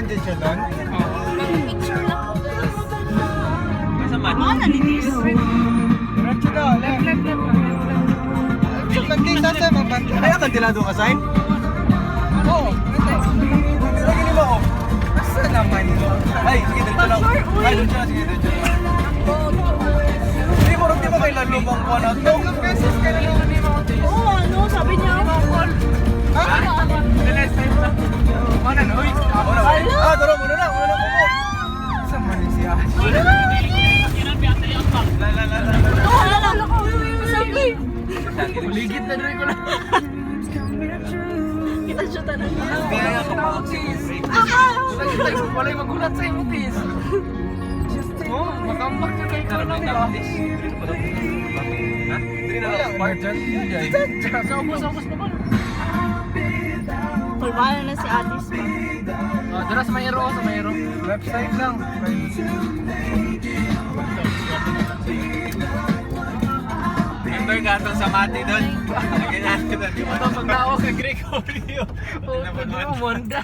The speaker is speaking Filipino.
din siya doon? Mag-picture lang po guys. Masama. Mga naninis. Diretso daw, left. Magkita sa mabantay. Ay, akan tilado ka sign? Oo, ito. Lagi ni mo ako. Asa naman ito? Ay, sige, diretso lang. Ay, diretso lang, sige, diretso lang. Hindi mo rin di ba kailan lumang ko na ito? Tatlong beses ka na naman ni Mount. Oo, ano, sabi niya. Ha? Mana na? Uy! Ah, tara, muna na po. Saan man ni siya? Alala ko. Sabi. Ligit na rin ko na. Kita siya tanong niya. Kaya ka pa, sis. Wala'y magulat sa imo, tis. Oh, makambak yun kay Kono, di ba? Ha? Hindi na lang. Part dyan? Sa ubos pa ba? Pulbala na si Atis pa. Dara sa Mayro, sa Mayro. Left side lang. Member ka itong sa mati doon. Lagyan natin doon. Di ba ito pag nao kay Gregorio? Oh, monda.